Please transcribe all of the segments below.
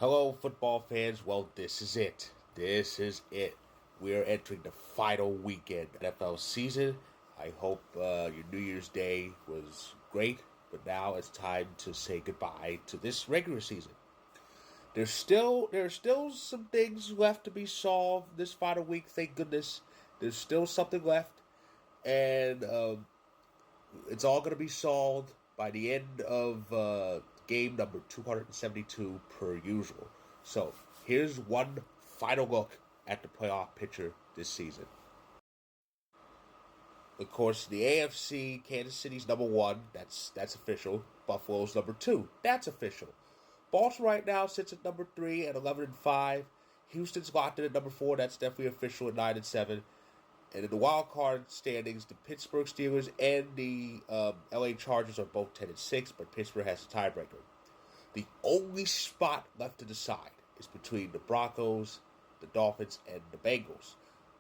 Hello, football fans. Well, this is it. This is it. We are entering the final weekend of the NFL season. I hope your New Year's Day was great, but now it's time to say goodbye to this regular season. There are still some things left to be solved this final week. Thank goodness, there's still something left, and it's all going to be solved by the end of game number 272 per usual. So here's one final look at the playoff picture this season. Of course, the AFC, Kansas City's number one. That's official. Buffalo's number two. That's official. Baltimore right now sits at number three at 11-5. Houston's locked in at number four. That's definitely official at 9-7. And in the wild card standings, the Pittsburgh Steelers and the LA Chargers are both 10-6, but Pittsburgh has a tiebreaker. The only spot left to decide is between the Broncos, the Dolphins, and the Bengals.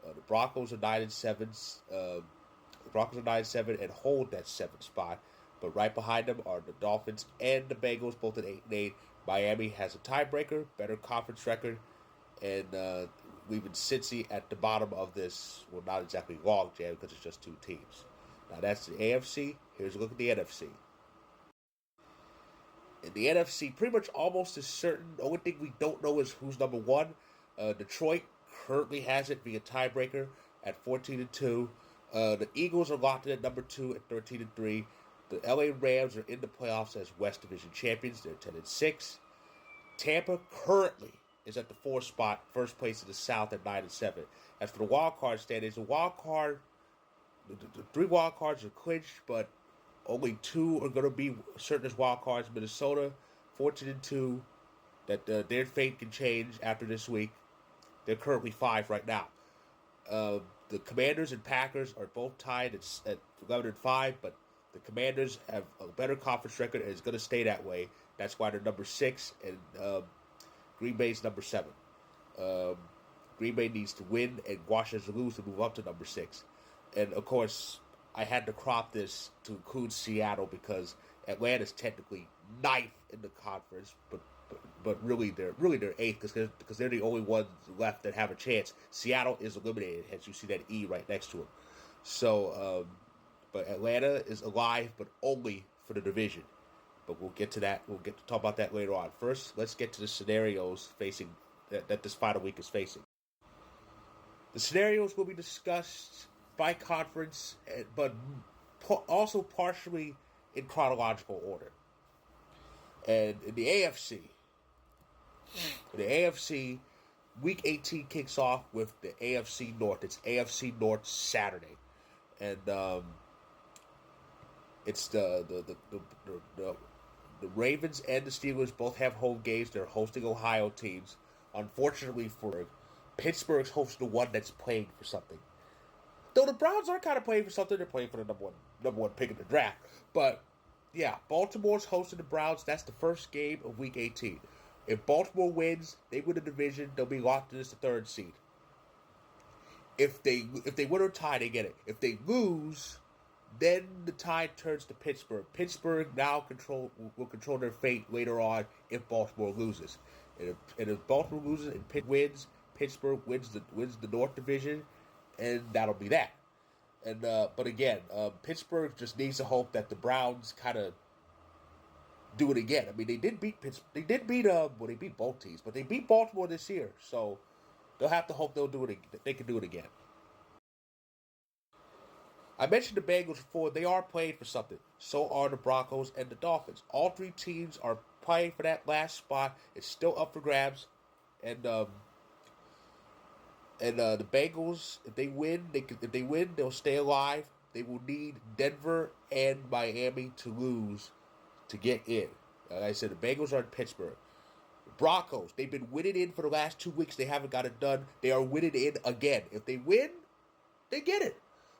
The Broncos are 9-7. The Broncos are 9-7 and hold that seventh spot. But right behind them are the Dolphins and the Bengals, both at 8-8. Miami has a tiebreaker, better conference record, and leaving Cincy at the bottom of this, well, not exactly log jam because it's just two teams. Now that's the AFC. Here's a look at the NFC. In the NFC, pretty much almost is certain. The only thing we don't know is who's number one. Detroit currently has it via tiebreaker at 14-2. The Eagles are locked in at number two at 13-3. The LA Rams are in the playoffs as West Division champions. They're 10-6. Tampa currently is at the fourth spot, first place in the South at 9-7. As for the wild card standings, the three wild cards are clinched, but only two are going to be certain as wild cards. Minnesota, 14-2, that their fate can change after this week. They're currently 5 right now. The Commanders and Packers are both tied at 11-5, but the Commanders have a better conference record and it's going to stay that way. That's why they're number 6, and Green Bay's number 7. Green Bay needs to win and Washington lose to move up to number 6. And, of course, I had to crop this to include Seattle because Atlanta's technically 9th in the conference, but really they're 8th because they're the only ones left that have a chance. Seattle is eliminated, as you see that E right next to them. So, but Atlanta is alive, but only for the division. But we'll get to that. We'll get to talk about that later on. First, let's get to the scenarios facing that this final week is facing. The scenarios will be discussed by conference, but also partially in chronological order. And in the AFC, Week 18 kicks off with the AFC North. It's AFC North Saturday, and it's the Ravens and the Steelers both have home games. They're hosting Ohio teams. Unfortunately for Pittsburgh's hosting the one that's playing for something. Though the Browns are kind of playing for something, they're playing for the number one pick in the draft. But yeah, Baltimore's hosting the Browns. That's the first game of Week 18. If Baltimore wins, they win the division. They'll be locked in as the 3rd seed. If they win or tie, they get it. If they lose, then the tide turns to Pittsburgh. Pittsburgh now will control their fate later on if Baltimore loses. And if Baltimore loses and Pitt wins, Pittsburgh wins the North Division, and that'll be that. And but again, Pittsburgh just needs to hope that the Browns kind of do it again. I mean, they did beat Pittsburgh. They beat both teams, but they beat Baltimore this year, so they'll have to hope they can do it again. I mentioned the Bengals before. They are playing for something. So are the Broncos and the Dolphins. All three teams are playing for that last spot. It's still up for grabs. And the Bengals, if they win, they'll stay alive. They will need Denver and Miami to lose to get in. Like I said, the Bengals are in Pittsburgh. The Broncos, they've been winning in for the last 2 weeks. They haven't got it done. They are winning in again. If they win, they get it.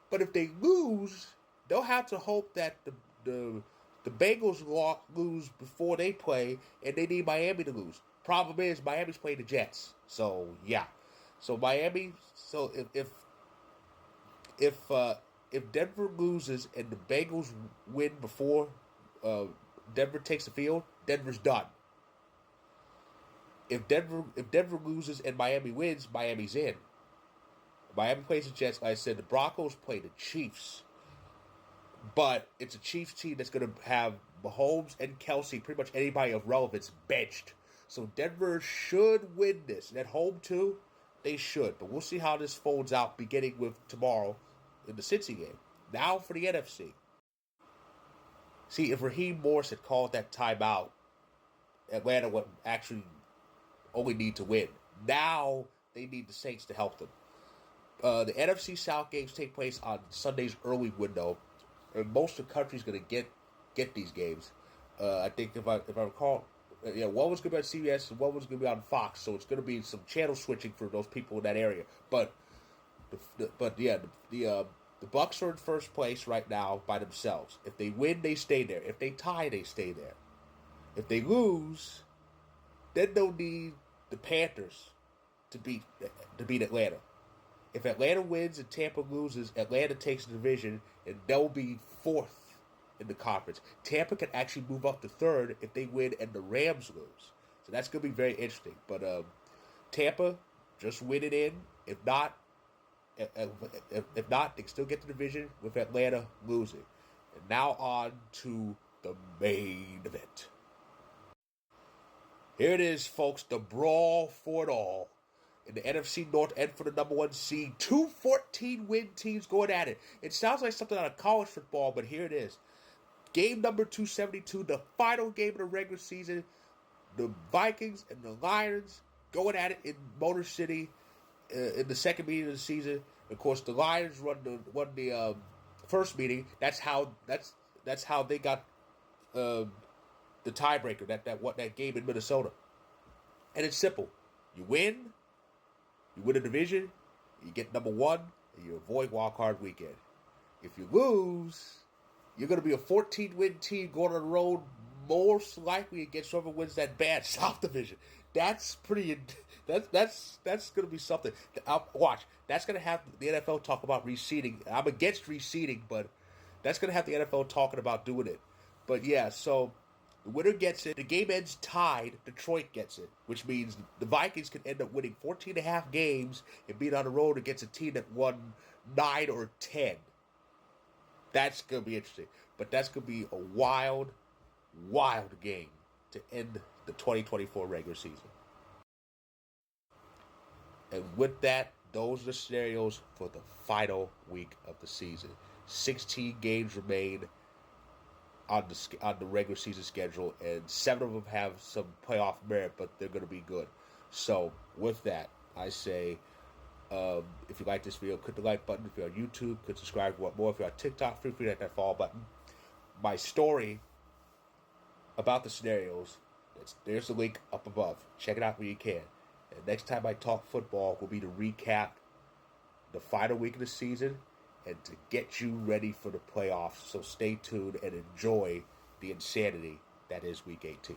But if they lose, they'll have to hope that the Bengals lose before they play, and they need Miami to lose. Problem is, Miami's playing the Jets. So, yeah. So, Miami, so if Denver loses and the Bengals win before Denver takes the field, Denver's done. if Denver loses and Miami wins, Miami's in. Miami plays the Jets. Like I said, the Broncos play the Chiefs. But it's a Chiefs team that's going to have Mahomes and Kelsey, pretty much anybody of relevance, benched. So Denver should win this. And at home, too, they should. But we'll see how this folds out beginning with tomorrow in the Cincy game. Now for the NFC. See, if Raheem Morris had called that timeout, Atlanta would actually only need to win. Now they need the Saints to help them. The NFC South games take place on Sunday's early window. And most of the country's going to get these games. I think if I recall, one was going to be on CBS and one was going to be on Fox, so it's going to be some channel switching for those people in that area. But the Bucks are in first place right now by themselves. If they win, they stay there. If they tie, they stay there. If they lose, then they'll need the Panthers to beat Atlanta. If Atlanta wins and Tampa loses, Atlanta takes the division, and they'll be fourth in the conference. Tampa can actually move up to third if they win and the Rams lose. So that's going to be very interesting. But Tampa, just win it in. If not, they can still get the division with Atlanta losing. And now on to the main event. Here it is, folks, the brawl for it all. In the NFC North and for the number one seed, 2 14-win teams going at it. It sounds like something out of college football, but here it is. Game number 272, the final game of the regular season. The Vikings and the Lions going at it in Motor City in the second meeting of the season. Of course, the Lions won the first meeting. That's how they got the tiebreaker. That game in Minnesota. And it's simple. You win a division, you get number one, and you avoid wild card weekend. If you lose, you're going to be a 14-win team going on the road, most likely against whoever wins that bad South Division. That's pretty. That's going to be something. Watch. That's going to have the NFL talk about reseeding. I'm against reseeding, but that's going to have the NFL talking about doing it. But yeah, so the winner gets it. The game ends tied. Detroit gets it, which means the Vikings can end up winning 14.5 games and being on the road against a team that won 9 or 10. That's going to be interesting. But that's going to be a wild, wild game to end the 2024 regular season. And with that, those are the scenarios for the final week of the season. 16 games remain on the regular season schedule, and 7 of them have some playoff merit, but they're going to be good. So with that, I say, if you like this video, click the like button. If you're on YouTube, click subscribe. If you want more, if you're on TikTok, feel free to hit that follow button. My story about the scenarios, there's the link up above. Check it out when you can. And next time I talk football will be to recap the final week of the season and to get you ready for the playoffs. So stay tuned and enjoy the insanity that is Week 18.